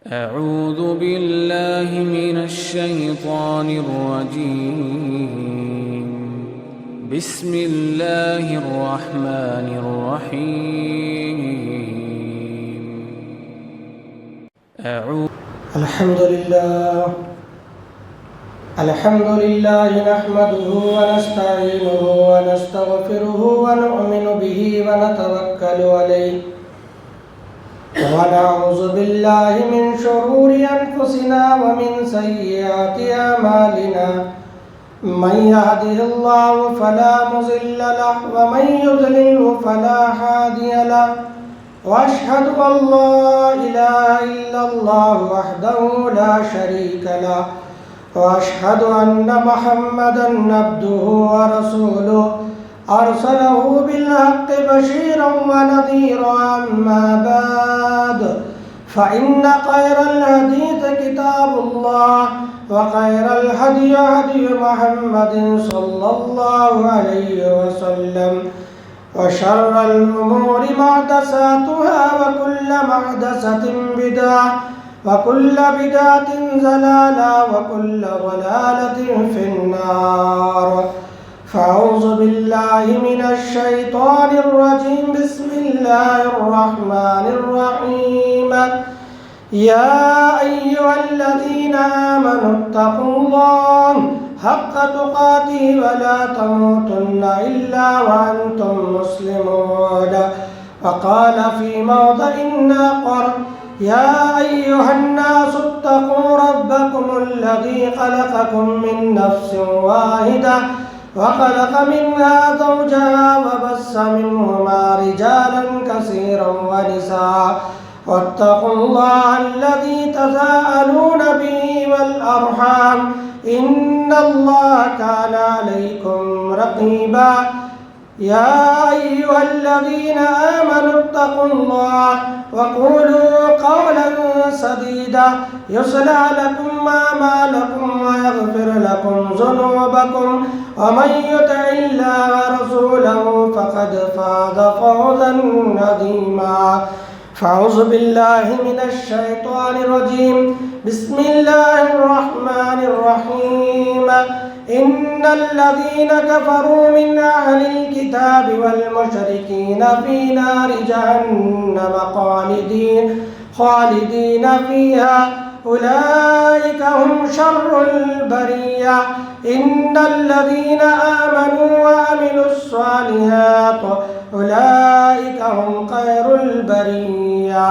أعوذ بالله من الشيطان الرجيم. بسم الله الرحمن الرحيم. الحمد لله نحمده ونستعينه ونستغفره ونؤمن به ونتوكل عليه ونعوذ بالله من شرور أنفسنا ومن سيئات أعمالنا من يهده الله فلا مضل له ومن يضلل فلا هادي له وأشهد أن لا إله إلا الله وحده لا شريك له وأشهد أن محمدا عبده ورسوله أرسله بالحق بشيرا ونذيرا. أما بعد فإن خير الحديث كتاب الله وخير الهدي هدي محمد صلى الله عليه وسلم وشر الأمور محدثاتها وكل محدثة بدعة وكل بدعة ضلالة وكل ضلالة في النار. فأعوذ بالله من الشيطان الرجيم. بسم الله الرحمن الرحيم. يا أيها الذين آمنوا اتقوا الله حق تقاته ولا تموتن إلا وأنتم مسلمون. وقال في موضع آخر يا أيها الناس اتقوا ربكم الذي خلقكم من نفس واحدة وخلق منها زوجها وبث منهما رجالا كثيرا ونساء واتقوا الله الذي تساءلون به والأرحام إن الله كان عليكم رقيبا. يا أيها الذين آمنوا اتقوا الله وقولوا قولا سديدا يصلح لكم أعمالكم ويغفر لكم ذنوبكم ومن يطع الله ورسوله فقد فاز فوزا عظيما. فأعوذ بالله من الشيطان الرجيم. بسم الله الرحمن الرحيم. إن الذين كفروا من أهل الكتاب والمشركين في نار جهنم خالدين فيها أولئك هم شر البرية. إن الذين آمنوا وعملوا الصالحات أولئك هم خير البرية.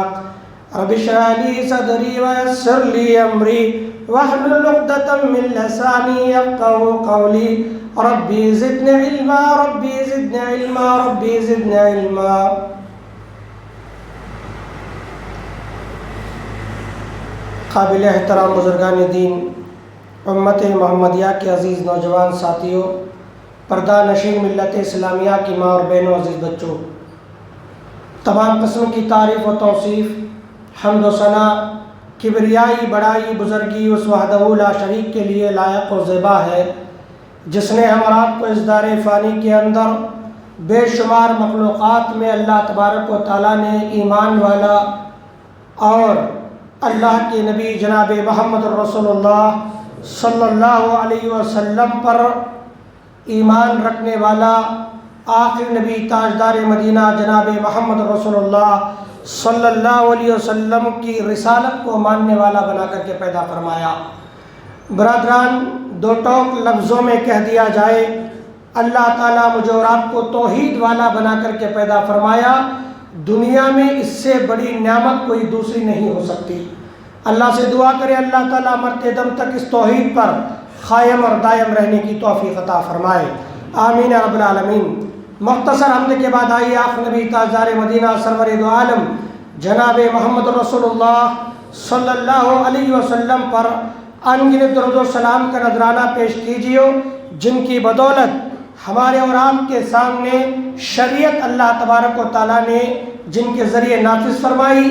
رب اشرح لي صدري ويسر لي أمري واحلل عقدة من لساني يفقهوا قولي. ربي زدني علما ربي زدني علما ربي زدني علما. قابل احترام بزرگان دین، امت محمدیہ کے عزیز نوجوان ساتھیوں، پردہ نشین ملت اسلامیہ کی ماں اور بہنوں، عزیز بچوں، تمام قسم کی تعریف و توصیف، حمد و ثنا، کبریائی، بڑائی، بزرگی اس وحدہ لا شریک کے لیے لائق و زیبا ہے، جس نے ہم اور آپ کو اس دار فانی کے اندر بے شمار مخلوقات میں اللہ تبارک و تعالیٰ نے ایمان والا اور اللہ کے نبی جناب محمد رسول اللہ صلی اللہ علیہ وسلم پر ایمان رکھنے والا آخر نبی تاجدار مدینہ جناب محمد رسول اللہ صلی اللہ علیہ وسلم کی رسالت کو ماننے والا بنا کر کے پیدا فرمایا. برادران، دو ٹوک لفظوں میں کہہ دیا جائے، اللہ تعالیٰ مجھے اور آپ کو توحید والا بنا کر کے پیدا فرمایا. دنیا میں اس سے بڑی نعمت کوئی دوسری نہیں ہو سکتی. اللہ سے دعا کرے اللہ تعالیٰ مرتے دم تک اس توحید پر قائم اور دائم رہنے کی توفیق عطا فرمائے. آمین رب العالمین. مختصر حمد کے بعد آئیے آخر نبی تاجدار مدینہ سرور دو عالم جناب محمد رسول اللہ صلی اللہ علیہ وسلم پر انگنت درود و سلام کا نذرانہ پیش کیجیے، جن کی بدولت ہمارے اور آپ کے سامنے شریعت اللہ تبارک و تعالیٰ نے جن کے ذریعے نافذ فرمائی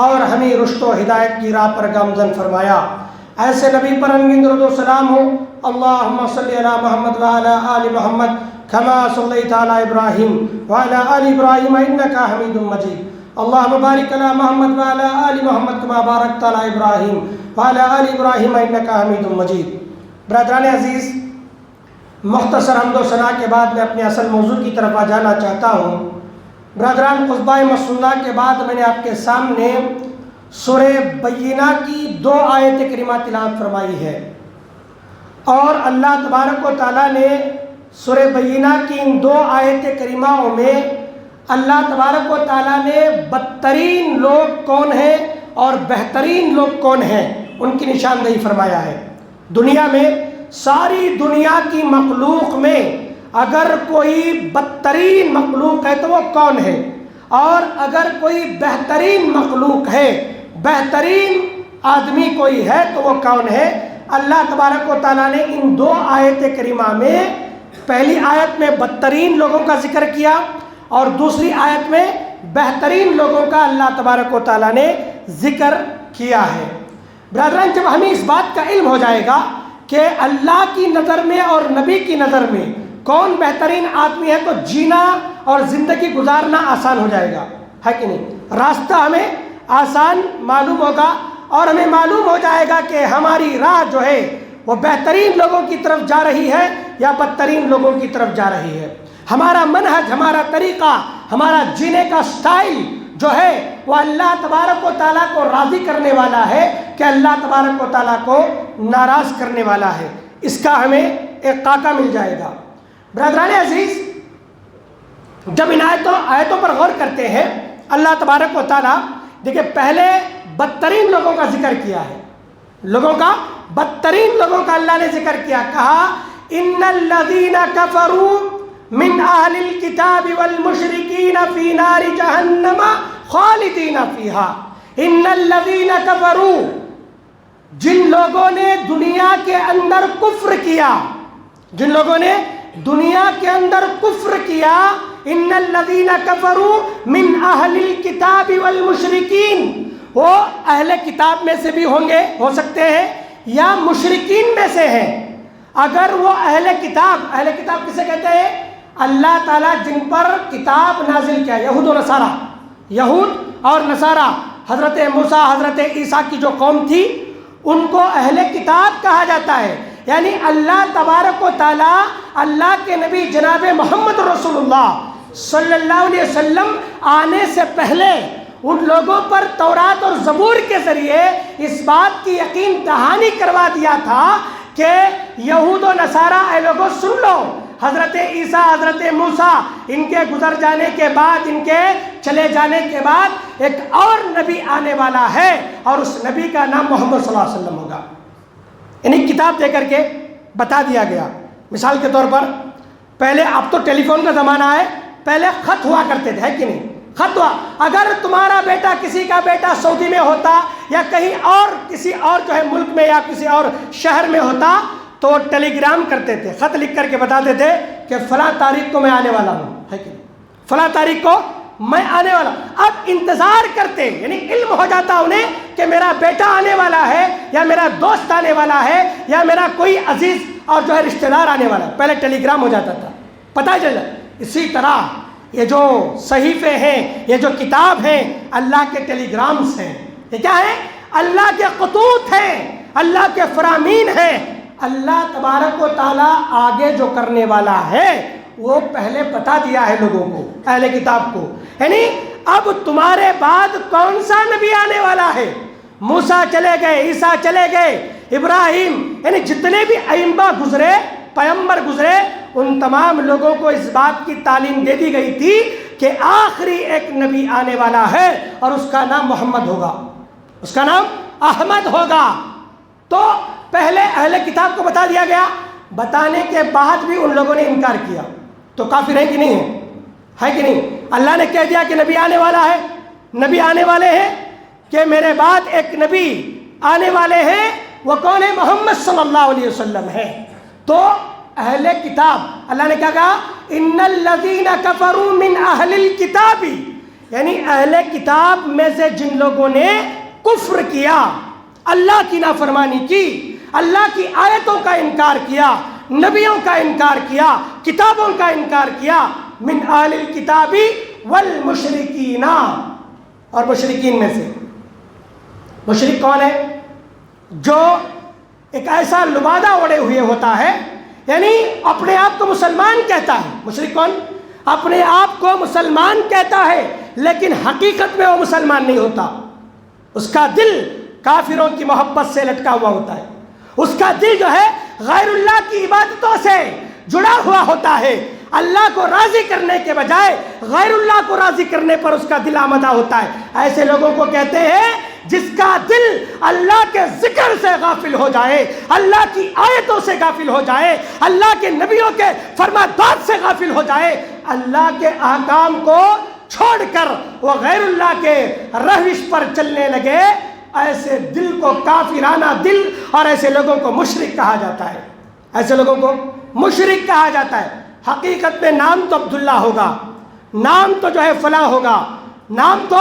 اور ہمیں رشد و ہدایت کی راہ پر گامزن فرمایا. ایسے نبی پر انگن درود و سلام ہو. اللہم صلی علی محمد وعلی آل محمد کما صلیت علی ابراہیم وعلی آل ابراہیم انکا حمید مجید. اللهم بارك على محمد وعلى آل محمد كما باركت على إبراهيم وعلى آل إبراهيم إنك حميد مجيد۔ برادران عزیز، مختصر حمد و ثنا کے بعد میں اپنے اصل موضوع کی طرف جانا چاہتا ہوں۔ برادران، خطبہ مسنونہ کے بعد میں نے آپ کے سامنے سورہ بینہ کی 2 آیت کریمہ تلاوت فرمائی ہے، اور اللہ تبارک و تعالیٰ نے سورہ بینہ کی ان 2 آیت کریموں میں اللہ تبارک و تعالیٰ نے بدترین لوگ کون ہیں اور بہترین لوگ کون ہیں ان کی نشاندہی فرمایا ہے۔ دنیا میں، ساری دنیا کی مخلوق میں اگر کوئی بدترین مخلوق ہے تو وہ کون ہے، اور اگر کوئی بہترین مخلوق ہے، بہترین آدمی کوئی ہے تو وہ کون ہے؟ اللہ تبارک و تعالیٰ نے ان 2 آیت کریمہ میں پہلی آیت میں بدترین لوگوں کا ذکر کیا اور دوسری آیت میں بہترین لوگوں کا اللہ تبارک و تعالیٰ نے ذکر کیا ہے۔ برادران، جب ہمیں اس بات کا علم ہو جائے گا کہ اللہ کی نظر میں اور نبی کی نظر میں کون بہترین آدمی ہے تو جینا اور زندگی گزارنا آسان ہو جائے گا، ہے کہ نہیں؟ راستہ ہمیں آسان معلوم ہوگا اور ہمیں معلوم ہو جائے گا کہ ہماری راہ جو ہے وہ بہترین لوگوں کی طرف جا رہی ہے یا بدترین لوگوں کی طرف جا رہی ہے۔ ہمارا منہج، ہمارا طریقہ، ہمارا جینے کا سٹائل جو ہے وہ اللہ تبارک و تعالیٰ کو راضی کرنے والا ہے کہ اللہ تبارک و تعالیٰ کو ناراض کرنے والا ہے، اس کا ہمیں ایک خاکہ مل جائے گا۔ برادران عزیز، جب ان آیتوں پر غور کرتے ہیں، اللہ تبارک و تعالیٰ دیکھیں پہلے بدترین لوگوں کا ذکر کیا ہے، لوگوں کا، بدترین لوگوں کا اللہ نے ذکر کیا، کہا ان الذین کفروا من اہل الکتاب والمشرکین فی نار جہنم خالدین فیہا۔ ان الذین کفروا، جن لوگوں نے دنیا کے اندر کفر کیا، جن لوگوں نے دنیا کے اندر کفر کیا، ان الذین کفروا من اہل الکتاب والمشرکین، وہ اہل کتاب میں سے بھی ہوں گے، ہو سکتے ہیں، یا مشرکین میں سے ہیں۔ اگر وہ اہل کتاب کسے کہتے ہیں؟ اللہ تعالیٰ جن پر کتاب نازل کیا، یہود و نصارہ، یہود اور نصارہ، حضرت موسیٰ، حضرت عیسیٰ کی جو قوم تھی ان کو اہل کتاب کہا جاتا ہے۔ یعنی اللہ تبارک و تعالیٰ اللہ کے نبی جناب محمد رسول اللہ صلی اللہ علیہ وسلم آنے سے پہلے ان لوگوں پر تورات اور زبور کے ذریعے اس بات کی یقین دہانی کروا دیا تھا کہ یہود و نصارہ، اے لوگوں سن لو، حضرت عیسیٰ، حضرت موسیٰ، ان کے گزر جانے کے بعد، ان کے چلے جانے کے بعد ایک اور نبی آنے والا ہے اور اس نبی کا نام محمد صلی اللہ علیہ وسلم ہوگا۔ انہیں کتاب دے کر کے بتا دیا گیا۔ مثال کے طور پر پہلے، اب تو ٹیلی فون کا زمانہ ہے، پہلے خط ہوا کرتے تھے، ہے کہ نہیں؟ خط ہوا، اگر تمہارا بیٹا، کسی کا بیٹا سعودی میں ہوتا یا کہیں اور کسی اور جو ہے ملک میں یا کسی اور شہر میں ہوتا تو ٹیلی گرام کرتے تھے، خط لکھ کر کے بتاتے تھے کہ فلاں تاریخ کو میں آنے والا ہوں، ہے کہ نہیں؟ فلاں تاریخ کو میں آنے والا ہوں۔ اب انتظار کرتے، یعنی علم ہو جاتا انہیں کہ میرا بیٹا آنے والا ہے یا میرا دوست آنے والا ہے یا میرا کوئی عزیز اور جو ہے رشتہ دار آنے والا ہے، پہلے ٹیلی گرام ہو جاتا تھا، پتہ چل جاتا۔ اسی طرح یہ جو صحیفے ہیں، یہ جو کتاب ہیں، اللہ کے ٹیلی گرامز ہیں، یہ کیا ہے؟ اللہ کے خطوط ہیں، اللہ کے فرامین ہیں۔ اللہ تبارک و تعالیٰ آگے جو کرنے والا ہے وہ پہلے بتا دیا ہے لوگوں کو، اہل کتاب کو، یعنی اب تمہارے بعد کون سا نبی آنے والا ہے۔ موسیٰ چلے گئے، عیسیٰ چلے گئے، ابراہیم، یعنی جتنے بھی ائمہ گزرے، پیغمبر گزرے، ان تمام لوگوں کو اس بات کی تعلیم دے دی گئی تھی کہ آخری ایک نبی آنے والا ہے اور اس کا نام محمد ہوگا، اس کا نام احمد ہوگا۔ تو پہلے اہل کتاب کو بتا دیا گیا، بتانے کے بعد بھی ان لوگوں نے انکار کیا، تو کافر ہے کہ نہیں ہے کہ نہیں؟ اللہ نے کہہ دیا کہ نبی آنے والا ہے، نبی آنے والے ہیں، کہ میرے بعد ایک نبی آنے والے ہیں، وہ کون ہے؟ محمد صلی اللہ علیہ وسلم ہے۔ تو اہل کتاب، اللہ نے کیا کہا؟ ان الذین کفروا من اہل الکتاب، یعنی اہل کتاب میں سے جن لوگوں نے کفر کیا، اللہ کی نافرمانی کی، اللہ کی آیتوں کا انکار کیا، نبیوں کا انکار کیا، کتابوں کا انکار کیا، من اہل الکتاب والمشرکین، اور مشرکین میں سے۔ مشرک کون ہے؟ جو ایک ایسا لبادہ اوڑے ہوئے ہوتا ہے، یعنی اپنے آپ کو مسلمان کہتا ہے۔ مشرک کون؟ اپنے آپ کو مسلمان کہتا ہے لیکن حقیقت میں وہ مسلمان نہیں ہوتا۔ اس کا دل کافروں کی محبت سے لٹکا ہوا ہوتا ہے، اس کا دل جو ہے غیر اللہ کی عبادتوں سے جڑا ہوا ہوتا ہے۔ اللہ کو راضی کرنے کے بجائے غیر اللہ کو راضی کرنے پر اس کا دل آمادہ ہوتا ہے۔ ایسے لوگوں کو کہتے ہیں جس کا دل اللہ کے ذکر سے غافل ہو جائے، اللہ کی آیتوں سے غافل ہو جائے، اللہ کے نبیوں کے فرمانات سے غافل ہو جائے، اللہ کے احکام کو چھوڑ کر وہ غیر اللہ کے روش پر چلنے لگے، ایسے دل کو کافرانہ دل اور ایسے لوگوں کو مشرک کہا جاتا ہے۔ ایسے لوگوں کو مشرک کہا جاتا ہے۔ حقیقت میں نام تو عبداللہ ہوگا، نام تو جو ہے فلاں ہوگا، نام تو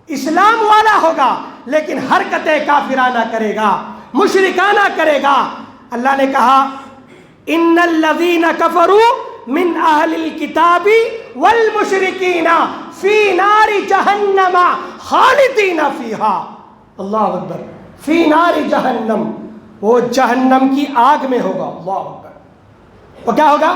اسلام والا ہوگا، لیکن حرکتیں کافرانہ کرے گا، مشرکانہ کرے گا۔ اللہ نے کہا ان الذین کفروا من اہل الکتاب والمشرکین فی نار جہنم خالدین فیہا۔ اللہ اکبر، فی نار جہنم، وہ جہنم کی آگ میں ہوگا۔ اللہ اکبر، وہ کیا ہوگا؟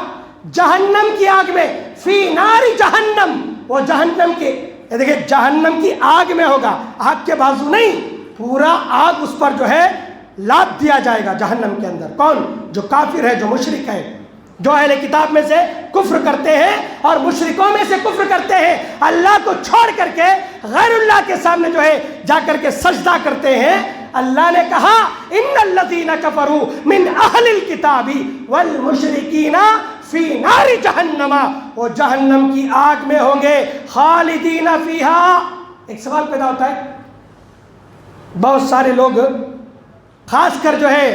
جہنم کی آگ میں، فی نار جہنم، وہ جہنم کی، دیکھیں جہنم کی آگ میں ہوگا، آگ کے بازو نہیں، پورا آگ اس پر جو ہے لاد دیا جائے گا جہنم کے اندر۔ کون؟ جو کافر ہے، جو مشرک ہے، جو اہل کتاب میں سے کفر کرتے ہیں اور مشرکوں میں سے کفر کرتے ہیں، اللہ کو چھوڑ کر کے غیر اللہ کے سامنے جو ہے جا کر کے سجدہ کرتے ہیں۔ اللہ نے کہا ان الذین کفروا من اہل الکتاب والمشرکین فی نار جہنم، وہ جہنم کی آگ میں ہوں گے، خالدین فیہا۔ ایک سوال پیدا ہوتا ہے، بہت سارے لوگ خاص کر جو ہے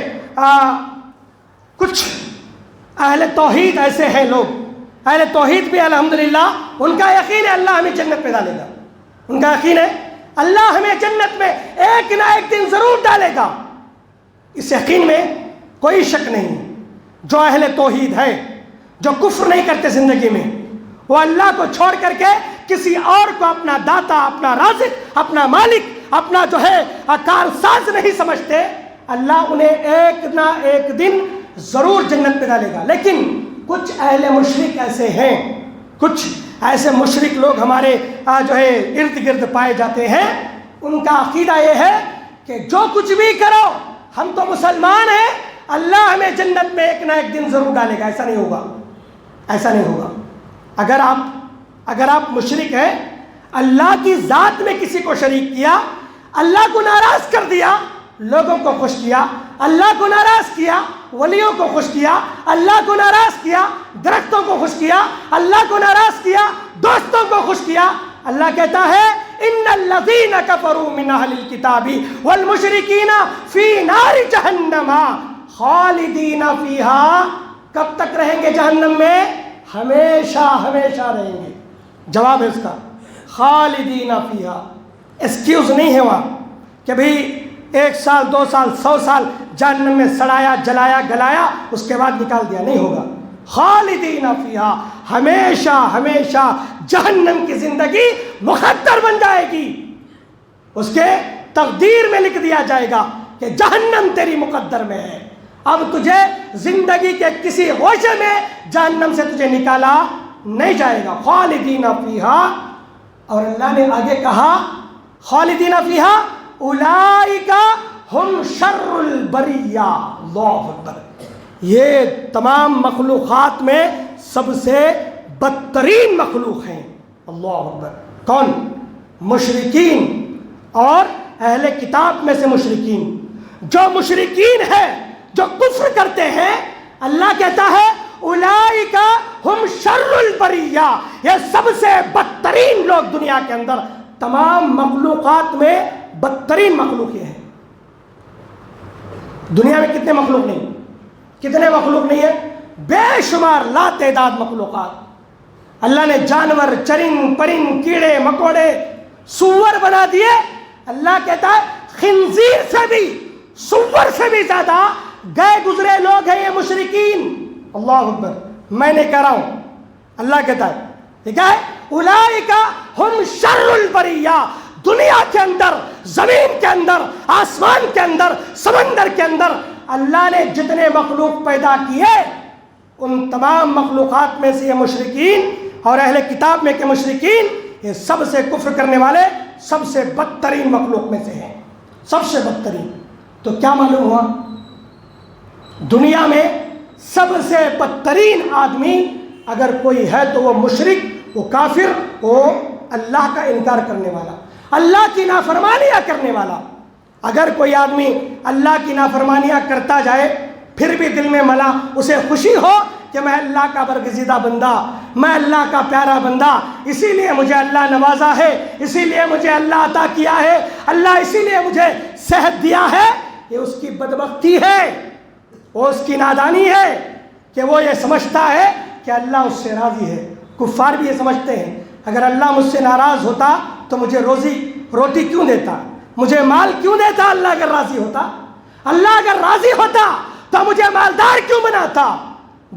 کچھ اہل توحید ایسے ہیں لوگ، اہل توحید بھی الحمدللہ ان کا یقین ہے اللہ ہمیں جنت میں ڈالے گا، ان کا یقین ہے اللہ ہمیں جنت میں ایک نہ ایک دن ضرور ڈالے گا، اس یقین میں کوئی شک نہیں۔ جو اہل توحید ہے، جو کفر نہیں کرتے زندگی میں، وہ اللہ کو چھوڑ کر کے کسی اور کو اپنا داتا، اپنا رازق، اپنا مالک، اپنا جو ہے کارساز نہیں سمجھتے، اللہ انہیں ایک نہ ایک دن ضرور جنت میں ڈالے گا۔ لیکن کچھ اہل مشرک ایسے ہیں، کچھ ایسے مشرک لوگ ہمارے جو ہے ارد گرد پائے جاتے ہیں، ان کا عقیدہ یہ ہے کہ جو کچھ بھی کرو ہم تو مسلمان ہیں، اللہ ہمیں جنت میں ایک نہ ایک دن ضرور ڈالے گا۔ ایسا نہیں ہوگا، ایسا نہیں ہوگا۔ اگر آپ مشرک ہیں، اللہ کی ذات میں کسی کو شریک کیا، اللہ کو ناراض کر دیا، لوگوں کو خوش کیا، اللہ کو ناراض کیا، ولیوں کو خوش کیا، اللہ کو ناراض کیا، درختوں کو خوش کیا، اللہ کو ناراض کیا، دوستوں کو خوش کیا، اللہ کہتا ہے ان الذین کفروا من اہل الکتاب والمشرکین فی نار جہنم خالدین فیہا۔ کب تک رہیں گے جہنم میں؟ ہمیشہ ہمیشہ رہیں گے۔ جواب ہے اس کا خالدین فیہا، ایکسکیوز نہیں ہے وہاں کہ بھئی 1 سال 2 سال 100 سال جہنم میں سڑایا جلایا گلایا اس کے بعد نکال دیا، نہیں ہوگا۔ خالدین فیہا، ہمیشہ ہمیشہ جہنم کی زندگی مقدر بن جائے گی، اس کے تقدیر میں لکھ دیا جائے گا کہ جہنم تیری مقدر میں ہے، اب تجھے زندگی کے کسی گوشے میں جہنم سے تجھے نکالا نہیں جائے گا۔ خالدین فیہا، اور اللہ نے آگے کہا خالدین فیہا اولئک ہم شر البریہ۔ اللہ اکبر، یہ تمام مخلوقات میں سب سے بدترین مخلوق ہیں۔ اللہ اکبر، کون؟ مشرکین اور اہل کتاب میں سے مشرکین۔ جو مشرکین ہیں، جو کفر کرتے ہیں، اللہ کہتا ہے اولئک ہم شر البریہ، یہ سب سے بدترین لوگ دنیا کے اندر، تمام مخلوقات میں بدترین مخلوق یہ ہے۔ دنیا میں کتنے مخلوق نہیں، کتنے مخلوق نہیں ہے؟ بے شمار لا تعداد مخلوقات۔ اللہ نے جانور، چرند پرند، کیڑے مکوڑے، سور بنا دیے۔ اللہ کہتا ہے خنزیر سے بھی، سور سے بھی زیادہ گئے گزرے لوگ ہیں یہ مشرکین۔ اللہ اکبر، میں نہیں کہہ رہا ہوں، اللہ کہتا ہے، ٹھیک ہے، اولئک ہم شر البریہ، دنیا کے اندر، زمین کے اندر، آسمان کے اندر، سمندر کے اندر اللہ نے جتنے مخلوق پیدا کیے، ان تمام مخلوقات میں سے یہ مشرکین اور اہل کتاب میں کے مشرکین یہ سب سے کفر کرنے والے سب سے بدترین مخلوق میں سے ہیں، سب سے بدترین۔ تو کیا معلوم ہوا؟ دنیا میں سب سے بدترین آدمی اگر کوئی ہے تو وہ مشرک، وہ کافر، وہ اللہ کا انکار کرنے والا، اللہ کی نافرمانیاں کرنے والا۔ اگر کوئی آدمی اللہ کی نافرمانیاں کرتا جائے پھر بھی دل میں ملا اسے خوشی ہو کہ میں اللہ کا برگزیدہ بندہ، میں اللہ کا پیارا بندہ، اسی لیے مجھے اللہ نوازا ہے، اسی لیے مجھے اللہ عطا کیا ہے، اللہ اسی لیے مجھے صحت دیا ہے، یہ اس کی بدبختی ہے، وہ اس کی نادانی ہے کہ وہ یہ سمجھتا ہے کہ اللہ اس سے راضی ہے۔ کفار بھی یہ سمجھتے ہیں اگر اللہ مجھ سے ناراض ہوتا تو مجھے روٹی کیوں دیتا، مجھے مال کیوں دیتا؟ اللہ اگر راضی ہوتا، اللہ اگر راضی ہوتا تو مجھے مالدار کیوں بناتا،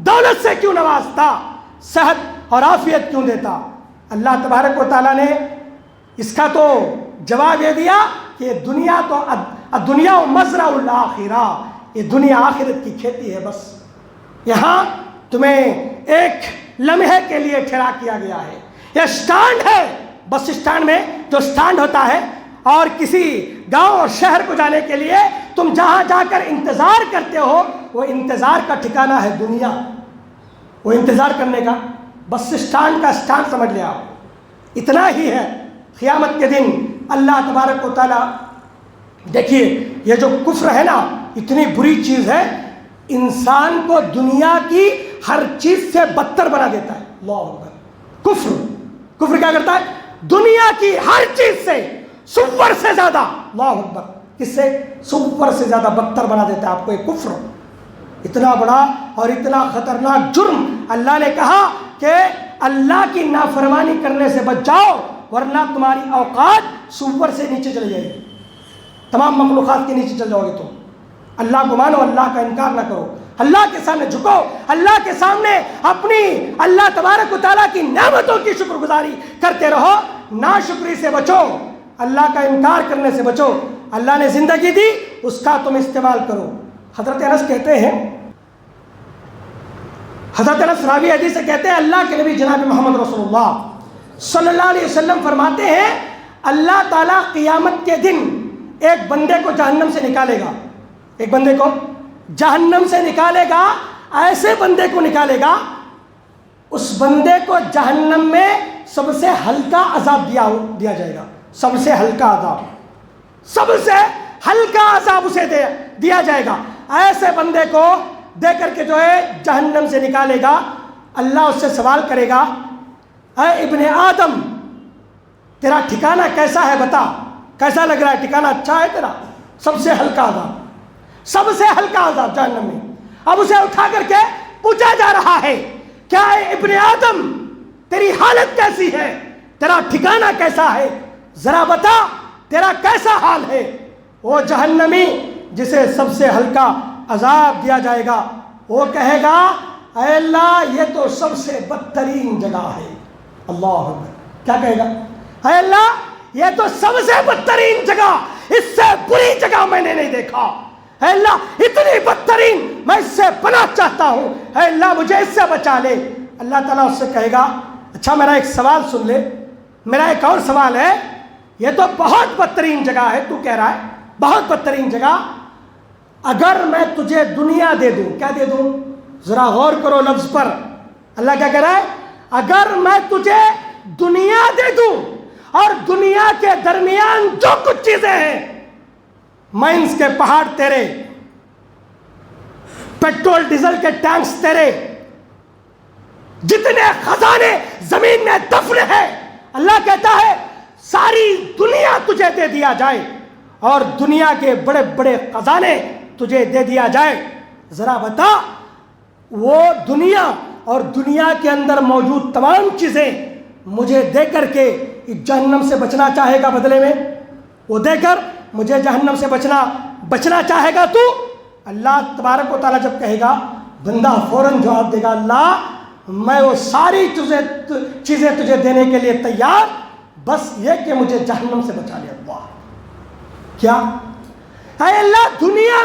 دولت سے کیوں نوازتا، صحت اور عافیت کیوں دیتا؟ اللہ تبارک و تعالیٰ نے اس کا تو جواب یہ دیا کہ دنیا تو دنیا و مزرع الآخرہ، یہ دنیا آخرت کی کھیتی ہے، بس یہاں تمہیں ایک لمحے کے لیے ٹھہرا کیا گیا ہے، یہ سٹینڈ ہے۔ بس اسٹینڈ میں جو سٹینڈ ہوتا ہے اور کسی گاؤں اور شہر کو جانے کے لیے تم جہاں جا کر انتظار کرتے ہو، وہ انتظار کا ٹھکانہ ہے دنیا، وہ انتظار کرنے کا بس اسٹینڈ کا سٹینڈ سمجھ لیا، اتنا ہی ہے۔ قیامت کے دن اللہ تبارک و تعالیٰ، دیکھیے یہ جو کفر ہے نا، اتنی بری چیز ہے، انسان کو دنیا کی ہر چیز سے بدتر بنا دیتا ہے۔ اللہ اکبر۔ کفر کیا کرتا ہے؟ دنیا کی ہر چیز سے، سور سے زیادہ، اللہ اکبر، کس سے؟ سور سے زیادہ بدتر بنا دیتا ہے آپ کو یہ کفر۔ اتنا بڑا اور اتنا خطرناک جرم، اللہ نے کہا کہ اللہ کی نافرمانی کرنے سے بچ جاؤ ورنہ تمہاری اوقات سور سے نیچے چلی جائے گی، تمام مخلوقات کے نیچے چل جاؤ گے تم۔ اللہ کو مانو، اللہ کا انکار نہ کرو، اللہ کے سامنے جھکو، اللہ کے سامنے اپنی اللہ تبارک و تعالیٰ کی نعمتوں کی شکر گزاری کرتے رہو، ناشکری سے بچو، اللہ کا انکار کرنے سے بچو۔ اللہ نے زندگی دی، اس کا تم استعمال کرو۔ حضرت انس کہتے ہیں، حضرت انس راوی حدیث سے کہتے ہیں، اللہ کے نبی جناب محمد رسول اللہ صلی اللہ علیہ وسلم فرماتے ہیں، اللہ تعالیٰ قیامت کے دن ایک بندے کو جہنم سے نکالے گا، ایک بندے کو جہنم سے نکالے گا، ایسے بندے کو نکالے گا، اس بندے کو جہنم میں سب سے ہلکا عذاب دیا جائے گا، سب سے ہلکا عذاب، سب سے ہلکا عذاب اسے دیا جائے گا۔ ایسے بندے کو دے کر کے جو ہے جہنم سے نکالے گا، اللہ اس سے سوال کرے گا، اے ابن آدم تیرا ٹھکانہ کیسا ہے، بتا کیسا لگ رہا ہے، ٹھکانہ اچھا ہے تیرا؟ سب سے ہلکا عذاب، سب سے ہلکا عذاب جہنم میں۔ اب اسے اٹھا کر کے پوچھا جا رہا ہے، کیا اے ابن آدم تیری حالت کیسی ہے، تیرا ٹھکانہ کیسا ہے، ذرا بتا تیرا کیسا حال ہے؟ وہ جہنمی جسے سب سے ہلکا عذاب دیا جائے گا، وہ کہے گا، اے اللہ یہ تو سب سے بدترین جگہ ہے۔ اللہ اکبر، کیا کہے گا؟ اے اللہ یہ تو سب سے بدترین جگہ، اس سے بری جگہ میں نے نہیں دیکھا، اے اللہ اتنی بدترین، میں اس سے پناہ چاہتا ہوں، اے اللہ مجھے اس سے بچا لے۔ اللہ تعالیٰ اس سے کہے گا، اچھا میرا ایک سوال سن لے، میرا ایک اور سوال ہے، یہ تو بہت بدترین جگہ ہے، تو کہہ رہا ہے بہت بدترین جگہ، اگر میں تجھے دنیا دے دوں، کیا دے دوں؟ ذرا غور کرو لفظ پر، اللہ کیا کہہ رہا ہے؟ اگر میں تجھے دنیا دے دوں اور دنیا کے درمیان جو کچھ چیزیں ہیں، مائنز کے پہاڑ تیرے، پیٹرول ڈیزل کے ٹینکس تیرے، جتنے خزانے زمین میں دفن ہے، اللہ کہتا ہے ساری دنیا تجھے دے دیا جائے اور دنیا کے بڑے بڑے خزانے تجھے دے دیا جائے، ذرا بتا وہ دنیا اور دنیا کے اندر موجود تمام چیزیں مجھے دے کر کے جہنم سے بچنا چاہے گا، بدلے میں وہ دے کر مجھے جہنم سے بچنا چاہے گا تو؟ اللہ تبارک و تعالیٰ جب کہے گا، بندہ فوراً جواب دے گا، اللہ میں وہ ساری چیزیں تجھے دینے کے لیے تیار، بس یہ کہ مجھے جہنم سے بچا لے اللہ. کیا اے اللہ، دنیا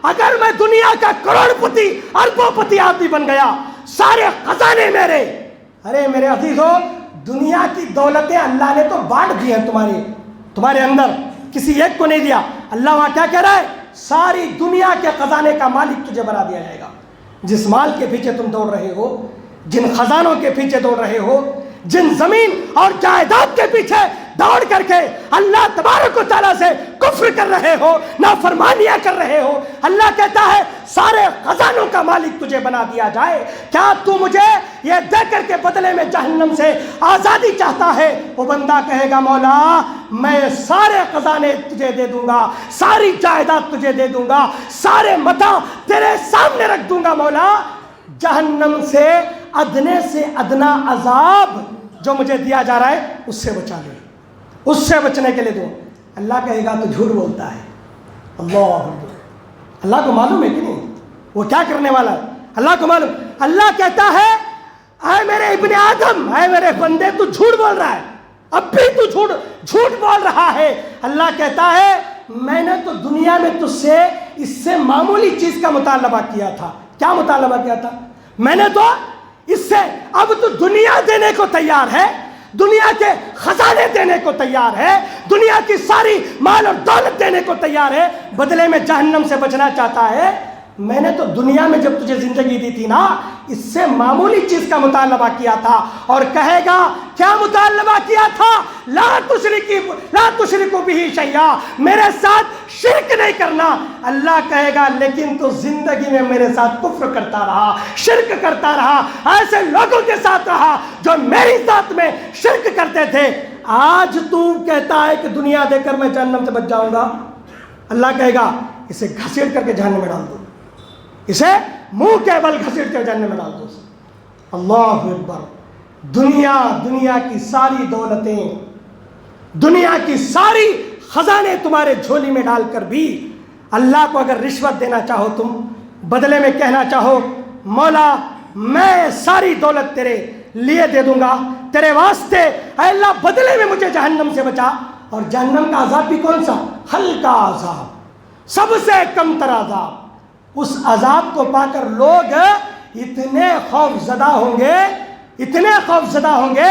اگر میں دنیا کا کروڑ پتی اربوں پتی آدمی بن گیا، سارے خزانے میرے. ارے میرے عزیزو، دنیا کی دولتیں اللہ نے تو بانٹ دی ہیں تمہارے اندر، کسی ایک کو نہیں دیا. اللہ وہاں کیا کہہ رہا ہے؟ ساری دنیا کے خزانے کا مالک تجھے بنا دیا جائے گا. جس مال کے پیچھے تم دوڑ رہے ہو، جن خزانوں کے پیچھے دوڑ رہے ہو، جن زمین اور جائیداد کے پیچھے دوڑ کر کے اللہ تبارک و تعالیٰ سے کفر کر رہے ہو، نافرمانیاں کر رہے ہو، اللہ کہتا ہے سارے خزانوں کا مالک تجھے بنا دیا جائے. کیا تو مجھے یہ دے کر کے بدلے میں جہنم سے آزادی چاہتا ہے؟ وہ بندہ کہے گا مولا میں سارے خزانے تجھے دے دوں گا، ساری جائیداد تجھے دے دوں گا، سارے متاع تیرے سامنے رکھ دوں گا. مولا جہنم سے ادنا عذاب جو مجھے دیا جا رہا ہے اس سے بچا لے، اس سے بچنے کے لیے دو. اللہ کہے گا تو جھوٹ بولتا ہے. اللہ کو معلوم ہے کہ نہیں وہ کیا کرنے والا ہے؟ اللہ کو معلوم. اللہ کہتا ہے اے میرے ابن آدم، اے میرے بندے، تو جھوٹ بول رہا ہے، اب بھی تو جھوٹ بول رہا ہے. اللہ کہتا ہے میں نے تو دنیا میں تجھ سے اس سے معمولی چیز کا مطالبہ کیا تھا. کیا مطالبہ کیا تھا؟ میں نے تو اس سے، اب تو دنیا دینے کو تیار ہے، دنیا کے خزانے دینے کو تیار ہے، دنیا کی ساری مال اور دولت دینے کو تیار ہے، بدلے میں جہنم سے بچنا چاہتا ہے. میں نے تو دنیا میں جب تجھے زندگی دی تھی نا، اس سے معمولی چیز کا مطالبہ کیا تھا. اور کہے گا کیا مطالبہ کیا تھا؟ لا تشرکو بہ شیئا، میرے ساتھ شرک نہیں کرنا. اللہ کہے گا لیکن تو زندگی میں میرے ساتھ کفر کرتا رہا، شرک کرتا رہا، ایسے لوگوں کے ساتھ رہا جو میری ذات میں شرک کرتے تھے. آج تو کہتا ہے کہ دنیا دے کر میں جہنم سے بچ جاؤں گا. اللہ کہے گا اسے گھسیٹ کر کے جہنم میں ڈال دو، اسے منہ کے بل گھسیٹ کے جہنم میں ڈال دو. اللہ اکبر. دنیا کی ساری دولتیں، دنیا کی ساری خزانے تمہارے جھولی میں ڈال کر بھی اللہ کو اگر رشوت دینا چاہو، تم بدلے میں کہنا چاہو مولا میں ساری دولت تیرے لیے دے دوں گا تیرے واسطے، اے اللہ بدلے میں مجھے جہنم سے بچا. اور جہنم کا عذاب بھی کون سا؟ ہلکا عذاب، سب سے کم تر عذاب. اس عذاب کو پا کر لوگ اتنے خوف زدہ ہوں گے،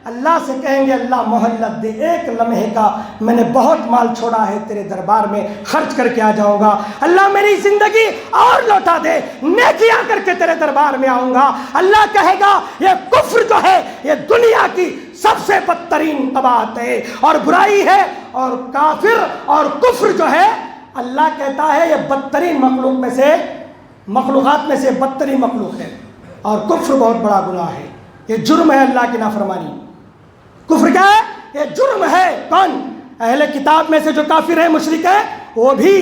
اللہ سے کہیں گے اللہ مہلت دے، ایک لمحے کا، میں نے بہت مال چھوڑا ہے تیرے دربار میں، خرچ کر کے آ جاؤں گا. اللہ میری زندگی اور لوٹا دے، نیکیاں کر کے تیرے دربار میں آؤں گا. اللہ کہے گا یہ کفر جو ہے یہ دنیا کی سب سے بدترین قباحت ہے اور برائی ہے، اور کافر اور کفر جو ہے اللہ کہتا ہے یہ بدترین مخلوقات میں سے بدترین مخلوق ہے. اور کفر بہت بڑا گناہ ہے، یہ جرم ہے اللہ کی نافرمانی. کفر کیا ہے؟ یہ جرم ہے. کون؟ اہل کتاب میں سے جو کافر ہیں، مشرک ہیں، وہ بھی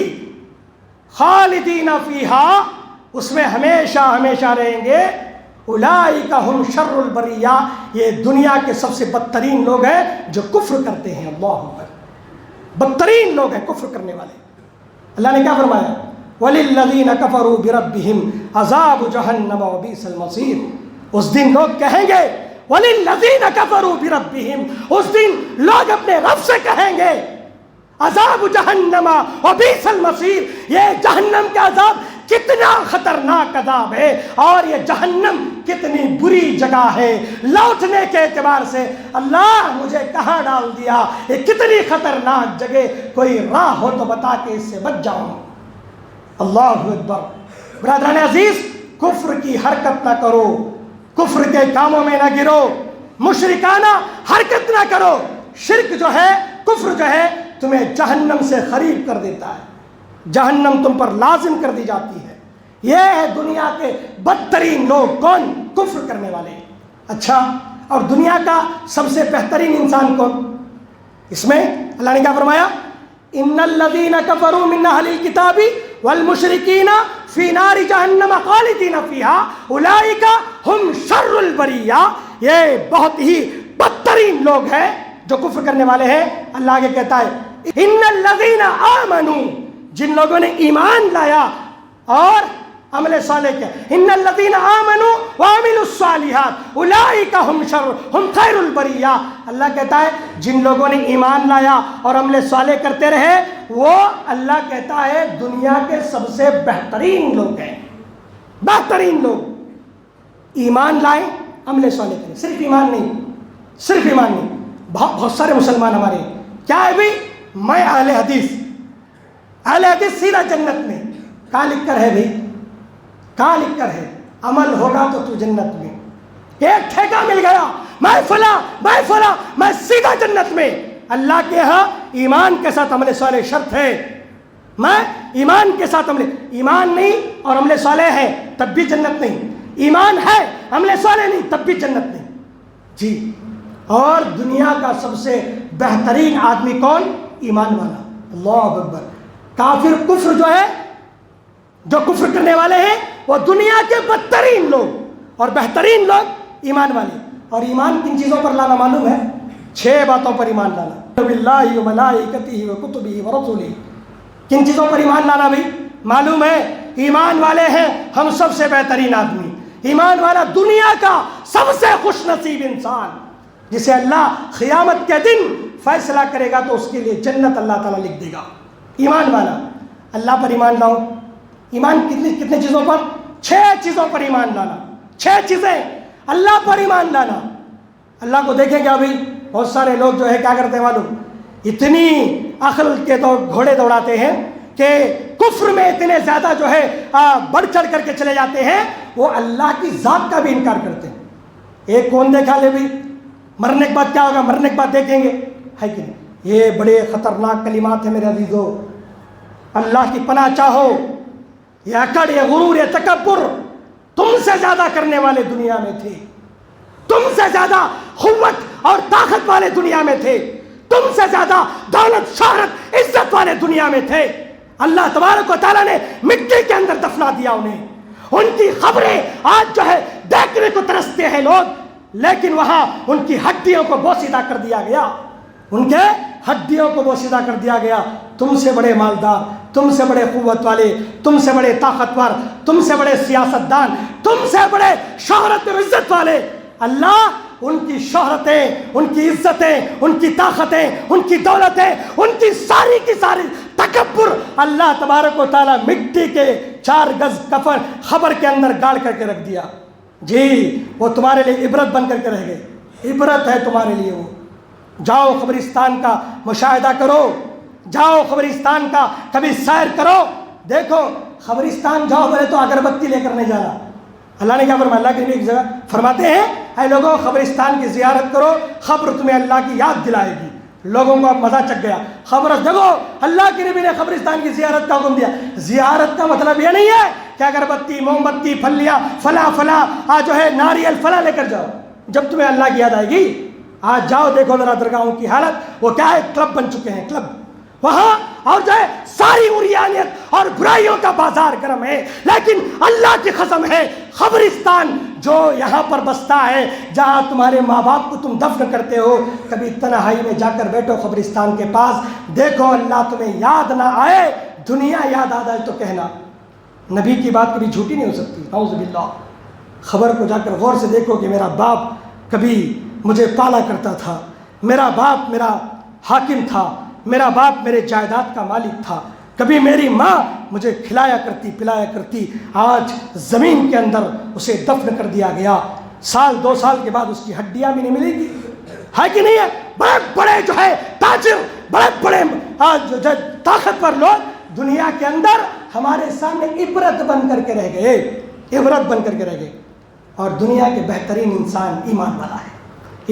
خالدین فیہا، اس میں ہمیشہ رہیں گے. اولئک ہم شر البریہ، یہ دنیا کے سب سے بدترین لوگ ہیں جو کفر کرتے ہیں. اللہ اکبر. بدترین لوگ ہیں کفر کرنے والے. اللہ نے کیا فرمایا؟ وَلِلَّذِينَ كَفَرُوا بِرَبِّهِمْ عَذَابُ جَهَنَّمَ وَبِئْسَ الْمَصِيرُ. اس دن لوگ کہیں گے وَلِلَّذِينَ كَفَرُوا بِرَبِّهِمْ، اس دن لوگ اپنے رب سے کہیں گے عذاب جہنم وبئس المصیر، یہ جہنم کا عذاب کتنا خطرناک عذاب ہے، اور یہ جہنم کتنی بری جگہ ہے لوٹنے کے اعتبار سے. اللہ مجھے کہاں ڈال دیا، یہ کتنی خطرناک جگہ، کوئی راہ ہو تو بتا کے اس سے بچ جاؤں. اللہ اکبر. برادران عزیز، کفر کی حرکت نہ کرو، کفر کے کاموں میں نہ گرو، مشرکانہ حرکت نہ کرو. شرک جو ہے، کفر جو ہے، تمہیں جہنم سے قریب کر دیتا ہے، جہنم تم پر لازم کر دی جاتی ہے. یہ ہے دنیا کے بدترین لوگ. کون؟ کفر کرنے والے. اچھا، اور دنیا کا سب سے بہترین انسان کون؟ اس میں اللہ نے کیا فرمایا؟ ان الذین کفروا من اہل الکتاب والمشرکین فی نار جہنم خالدین فیہا اولئک ہم شر البریہ. یہ بہت ہی بدترین لوگ ہیں جو کفر کرنے والے ہیں. اللہ آگے کہتا ہے ان الذین آمنوا، جن لوگوں نے ایمان لایا اور عمل صالح کیا؟ ان الذین آمنوا وعملوا الصالحات اولئک هم خیر البریہ. اللہ کہتا ہے جن لوگوں نے ایمان لایا اور عمل صالح کرتے رہے وہ اللہ کہتا ہے دنیا کے سب سے بہترین لوگ ہیں. بہترین لوگ ایمان لائیں عمل صالح کریں. صرف ایمان نہیں، صرف ایمان نہیں. بہت سارے مسلمان ہمارے کیا ہے بھائی، میں اہل حدیث، اہل حدیث سیدھا جنت میں. کہاں لکھ کر ہے بھائی، کہاں لکھ کر ہے؟ عمل ہوگا تو جنت میں. ایک ٹھیکہ مل گیا، میں فلاں میں سیدھا جنت میں. اللہ کے ہاں ایمان کے ساتھ عمل صالح شرط ہے. میں ایمان کے ساتھ ایمان نہیں اور عمل صالح ہے تب بھی جنت نہیں. ایمان ہے عمل صالح نہیں تب بھی جنت نہیں جی. اور دنیا کا سب سے بہترین آدمی کون؟ ایمان والا. اللہ اکبر. کافر کفر جو ہے، جو کفر کرنے والے ہیں وہ دنیا کے بدترین لوگ، اور بہترین لوگ ایمان والے. اور ایمان کن چیزوں پر لانا معلوم ہے؟ 6 باتوں پر ایمان لانا. باللہ و ملائکتہ و کتبہ و رسلہ. کن چیزوں پر ایمان لانا بھی معلوم ہے؟ ایمان والے ہیں ہم سب سے بہترین آدمی. ایمان والا دنیا کا سب سے خوش نصیب انسان، جسے اللہ قیامت کے دن فیصلہ کرے گا تو اس کے لیے جنت اللہ تعالیٰ لکھ دے گا. ایمان والا. اللہ پر ایمان لاؤ. ایمان کتنے چیزوں پر؟ 6 چیزوں پر ایمان لانا. 6 چیزیں اللہ پر ایمان لانا. اللہ کو دیکھیں گے ابھی بہت سارے لوگ جو ہے کیا کرتے ہیں معلوم، اتنی عقل کے تو گھوڑے دوڑاتے ہیں کہ کفر میں اتنے زیادہ جو ہے بڑھ چڑھ کر کے چلے جاتے ہیں، وہ اللہ کی ذات کا بھی انکار کرتے ہیں. ایک کون دیکھا لے بھی، مرنے کے بعد کیا ہوگا، مرنے کے بعد دیکھیں گے، ہے کہ نہیں؟ یہ بڑے خطرناک کلمات ہیں میرے عزیزو. اللہ کی پناہ چاہو. یہ اکڑ، یہ غرور، یہ تکبر تم سے زیادہ کرنے والے دنیا میں تھے. تم سے زیادہ قوت اور طاقت والے دنیا میں تھے. تم سے زیادہ دولت، شہرت، عزت والے دنیا میں تھے. اللہ تبارک و تعالیٰ نے مٹی کے اندر دفنا دیا انہیں. ان کی خبریں آج جو ہے دیکھنے کو ترستے ہیں لوگ، لیکن وہاں ان کی ہڈیوں کو بوسیدہ کر دیا گیا. ان کے ہڈیوں کو بوسیدہ کر دیا گیا. تم سے بڑے مالدار، تم سے بڑے قوت والے، تم سے بڑے طاقتور، تم سے بڑے سیاستدان، تم سے بڑے شہرت اور عزت والے. اللہ ان کی شہرتیں، ان کی عزتیں، ان کی طاقتیں، ان کی دولتیں، ان کی ساری تکبر اللہ تبارک و تعالیٰ مٹی کے 4 گز کفن خبر کے اندر گاڑ کر کے رکھ دیا. جی وہ تمہارے لیے عبرت بن کر کے رہ گئے. عبرت ہے تمہارے لیے وہ. جاؤ قبرستان کا مشاہدہ کرو، جاؤ قبرستان کا کبھی سیر کرو. دیکھو قبرستان جاؤ بولے تو اگربتی لے کر نہیں جانا. اللہ نے کیا فرمایا؟ اللہ کے نبی ایک جگہ فرماتے ہیں اے لوگوں قبرستان کی زیارت کرو، قبر تمہیں اللہ کی یاد دلائے گی. لوگوں کو اب مزہ چک گیا. خبر دیکھو اللہ کے نبی نے قبرستان کی زیارت کا حکم دیا. زیارت کا مطلب یہ نہیں ہے کہ اگربتی، موم بتی، پھلیاں، فلاں جو ہے ناریل فلاں لے کر جاؤ. جب تمہیں اللہ کی یاد آئے گی آج جاؤ دیکھو ذرا درگاہوں کی حالت. وہ کیا ہے؟ کلب بن چکے ہیں، کلب وہاں. اور جو ہے ساری عریانیت اور برائیوں کا بازار گرم ہے. لیکن اللہ کی قسم ہے قبرستان جو یہاں پر بستا ہے، جہاں تمہارے ماں باپ کو تم دفن کرتے ہو، کبھی تنہائی میں جا کر بیٹھو قبرستان کے پاس، دیکھو اللہ تمہیں یاد نہ آئے، دنیا یاد آ جائے تو کہنا. نبی کی بات کبھی جھوٹی نہیں ہو سکتی. نعوذ باللہ. خبر کو جا کر غور سے دیکھو کہ میرا باپ کبھی مجھے پالا کرتا تھا، میرا باپ میرا حاکم تھا، میرا باپ میرے جائیداد کا مالک تھا، کبھی میری ماں مجھے کھلایا کرتی پلایا کرتی. آج زمین کے اندر اسے دفن کر دیا گیا. 1-2 سال کے بعد اس کی ہڈیاں بھی نہیں ملے گی. ہے کہ نہیں ہے؟ بڑے بڑے جو ہے تاجر، بڑے بڑے جو طاقتور لوگ دنیا کے اندر ہمارے سامنے عبرت بن کر کے رہ گئے. عبرت بن کر کے رہ گئے. اور دنیا کے بہترین انسان ایمان والا ہے.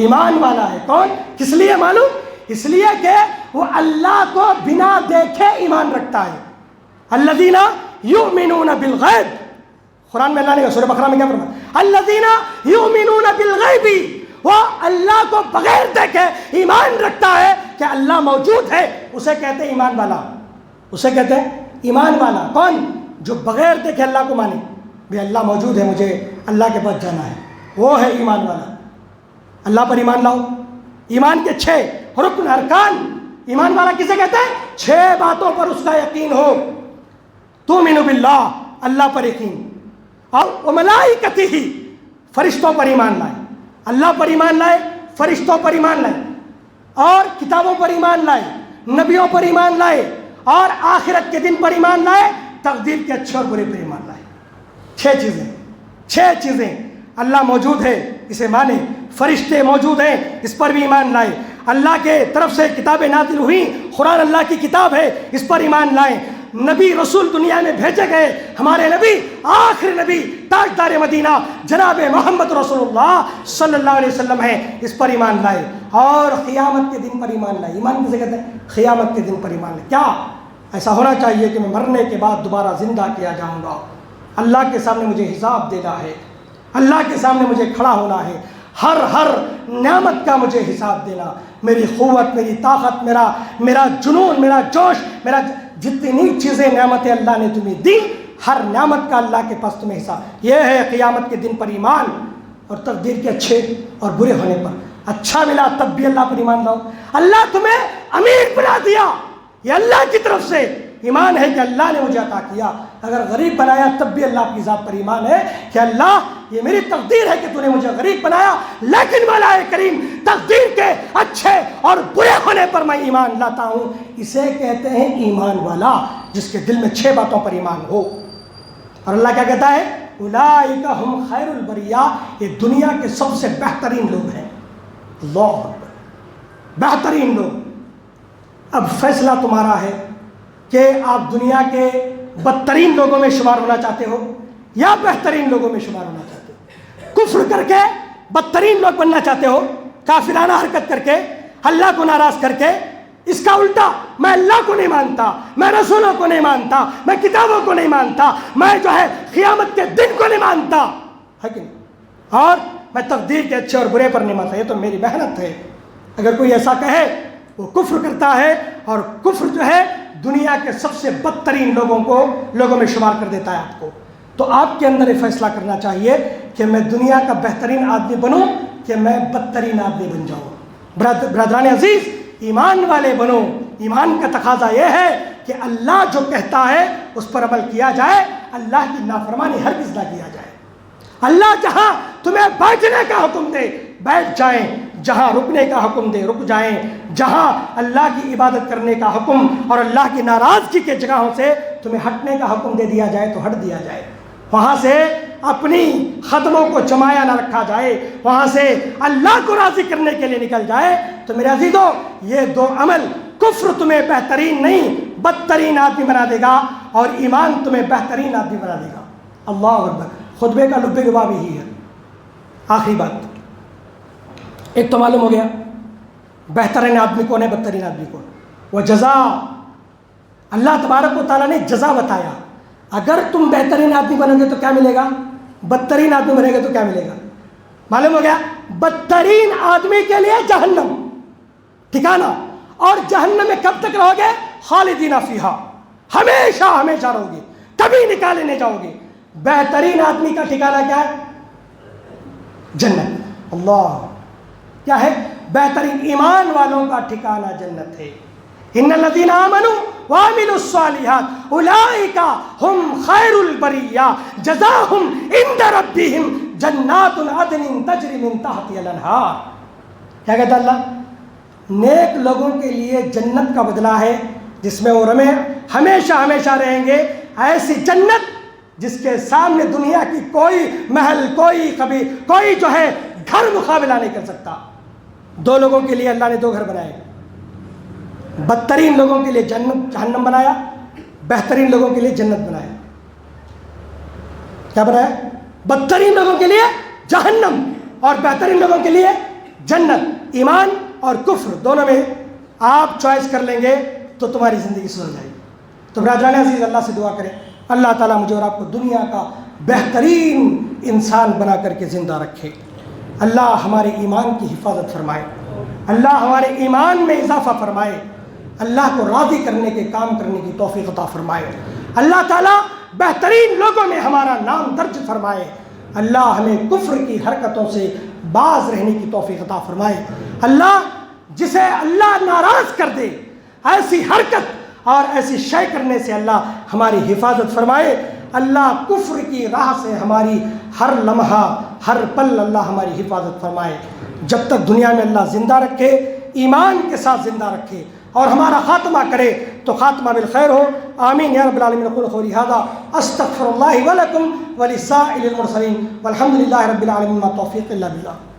ایمان والا ہے کون؟ کس لیے معلوم؟ اس لیے کہ وہ اللہ کو بنا دیکھے ایمان رکھتا ہے. الذین یؤمنون بالغیب. قرآن میں اللہ نے سورہ بقرہ میں کیا فرمایا؟ الذین یؤمنون بالغیب. وہ اللہ کو بغیر دیکھے ایمان رکھتا ہے کہ اللہ موجود ہے. اسے کہتے ہیں ایمان والا. اسے کہتے ہیں ایمان والا. کون؟ جو بغیر دیکھے اللہ کو مانے بھی اللہ موجود ہے، مجھے اللہ کے پاس جانا ہے، وہ ہے ایمان والا. اللہ پر ایمان لاؤ. ایمان کے 6 رکن ارکان. ایمان والا کسے کہتے ہیں؟ 6 باتوں پر اس کا یقین ہو. تؤمن باللہ، اللہ پر یقین. اور ملائکتہ، فرشتوں پر ایمان لائے، اللہ پر ایمان لائے، فرشتوں پر ایمان لائے، اور کتابوں پر ایمان لائے، نبیوں پر ایمان لائے، اور آخرت کے دن پر ایمان لائے، تقدیر کے اچھے اور برے پر ایمان لائے۔ 6 چیزیں اللہ موجود ہے اسے مانے، فرشتے موجود ہیں اس پر بھی ایمان لائے، اللہ کے طرف سے کتابیں نازل ہوئی، قرآن اللہ کی کتاب ہے اس پر ایمان لائیں، نبی رسول دنیا میں بھیجے گئے، ہمارے نبی آخری نبی تاجدار مدینہ جناب محمد رسول اللہ صلی اللہ علیہ وسلم ہیں، اس پر ایمان لائے، اور قیامت کے دن پر ایمان لائے۔ ایمان کسے کہتے ہیں؟ قیامت کے دن پر ایمان لائے۔ کیا ایسا ہونا چاہیے کہ میں مرنے کے بعد دوبارہ زندہ کیا جاؤں گا، اللہ کے سامنے مجھے حساب دینا ہے، اللہ کے سامنے مجھے کھڑا ہونا ہے، ہر نعمت کا مجھے حساب دینا، میری قوت، میری طاقت، میرا جنون، میرا جوش، میرا جتنی چیزیں نعمتیں اللہ نے تمہیں دی، ہر نعمت کا اللہ کے پاس تمہیں حساب۔ یہ ہے قیامت کے دن پر ایمان، اور تقدیر کے اچھے اور برے ہونے پر۔ اچھا ملا تب بھی اللہ پر ایمان لاؤ، اللہ تمہیں امیر بنا دیا، یہ اللہ کی طرف سے ایمان ہے کہ اللہ نے مجھے عطا کیا، اگر غریب بنایا تب بھی اللہ کی ذات پر ایمان ہے کہ اللہ یہ میری تقدیر ہے کہ تو نے مجھے غریب بنایا، لیکن مولا کریم تقدیر کے اچھے اور برے ہونے پر میں ایمان لاتا ہوں۔ اسے کہتے ہیں ایمان والا، جس کے دل میں 6 باتوں پر ایمان ہو۔ اور اللہ کیا کہتا ہے؟ اولئک ہم خیر البریہ، یہ دنیا کے سب سے بہترین لوگ ہیں۔ اللہ اکبر، بہترین لوگ۔ اب فیصلہ تمہارا ہے کہ آپ دنیا کے بدترین لوگوں میں شمار ہونا چاہتے ہو یا بہترین لوگوں میں شمار ہونا چاہتے ہو۔ کفر کر کے بدترین لوگ بننا چاہتے ہو، کافرانہ حرکت کر کے، اللہ کو ناراض کر کے، اس کا الٹا میں اللہ کو نہیں مانتا، میں رسولوں کو نہیں مانتا، میں کتابوں کو نہیں مانتا، میں جو ہے قیامت کے دن کو نہیں مانتا، ہے کہ نہیں؟ اور میں تقدیر کے اچھے اور برے پر نہیں مانتا، یہ تو میری محنت ہے۔ اگر کوئی ایسا کہے وہ کفر کرتا ہے، اور کفر جو ہے دنیا کے سب سے بدترین لوگوں میں شمار کر دیتا ہے آپ کو۔ تو آپ کے اندر یہ فیصلہ کرنا چاہیے کہ میں دنیا کا بہترین آدمی بنوں کہ میں بدترین آدمی بن جاؤں۔ برادران عزیز، ایمان والے بنو۔ ایمان کا تقاضا یہ ہے کہ اللہ جو کہتا ہے اس پر عمل کیا جائے، اللہ کی نافرمانی ہرگز نہ کیا جائے۔ اللہ جہاں تمہیں بیٹھنے کا حکم دے بیٹھ جائیں، جہاں رکنے کا حکم دے رک جائیں، جہاں اللہ کی عبادت کرنے کا حکم اور اللہ کی ناراضگی کے جگہوں سے تمہیں ہٹنے کا حکم دے دیا جائے تو ہٹ دیا جائے، وہاں سے اپنی قدموں کو جمایا نہ رکھا جائے، وہاں سے اللہ کو راضی کرنے کے لیے نکل جائے۔ تو میرے عزیزو، یہ 2 عمل، کفر تمہیں بہترین نہیں بدترین آدمی بنا دے گا، اور ایمان تمہیں بہترین آدمی بنا دے گا۔ اللہ اکبر۔ خطبے کا لب لباب یہی ہے۔ آخری بات، ایک تو معلوم ہو گیا بہترین آدمی کون ہے، بدترین آدمی کون۔ وہ جزا، اللہ تبارک و تعالیٰ نے جزا بتایا، اگر تم بہترین آدمی بنو گے تو کیا ملے گا، بدترین آدمی بنے گے تو کیا ملے گا۔ معلوم ہو گیا، بدترین آدمی کے لیے جہنم ٹھکانہ، اور جہنم میں کب تک رہو گے؟ خالدین فیہا، ہمیشہ ہمیشہ رہو گے، کبھی نکالے نہیں جاؤ گے۔ بہترین آدمی کا ٹھکانہ کیا ہے؟ جنت۔ اللہ، کیا ہے؟ بہترین ایمان والوں کا ٹھکانہ جنت ہے۔ ان الذین آمنوا وعملوا الصالحات اولئک هم خیر البریہ جزاؤہم عند ربہم جنات عدن تجری من تحتہا الانہار۔ کیا کہتا اللہ؟ نیک لوگوں کے لیے جنت کا بدلہ ہے جس میں وہ ہمیشہ ہمیشہ رہیں گے، ایسی جنت جس کے سامنے دنیا کی کوئی محل، کوئی جو ہے گھر مقابلہ نہیں کر سکتا۔ 2 لوگوں کے لیے اللہ نے 2 گھر بنائے، بدترین لوگوں کے لیے جہنم بنایا، بہترین لوگوں کے لیے جنت بنایا۔ کیا بنایا؟ بدترین لوگوں کے لیے جہنم اور بہترین لوگوں کے لیے جنت۔ ایمان اور کفر دونوں میں آپ چوائس کر لیں گے تو تمہاری زندگی سدھر جائے گی۔ تو برادران عزیز، اللہ سے دعا کریں اللہ تعالیٰ مجھے اور آپ کو دنیا کا بہترین انسان بنا کر کے زندہ رکھے۔ اللہ ہمارے ایمان کی حفاظت فرمائے، اللہ ہمارے ایمان میں اضافہ فرمائے، اللہ کو راضی کرنے کے کام کرنے کی توفیق عطا فرمائے۔ اللہ تعالیٰ بہترین لوگوں میں ہمارا نام درج فرمائے۔ اللہ ہمیں کفر کی حرکتوں سے باز رہنے کی توفیق عطا فرمائے۔ اللہ جسے اللہ ناراض کر دے ایسی حرکت اور ایسی شے کرنے سے اللہ ہماری حفاظت فرمائے۔ اللہ کفر کی راہ سے ہماری ہر لمحہ ہر پل اللہ ہماری حفاظت فرمائے۔ جب تک دنیا میں اللہ زندہ رکھے، ایمان کے ساتھ زندہ رکھے اور ہمارا خاتمہ کرے تو خاتمہ بالخیر ہو۔ آمین یا رب العالمین۔ اقول قولی ھذا استغفر اللہ ولکم ولسائر المرسلین والحمد للہ رب العالمین، ما توفیق الا باللہ۔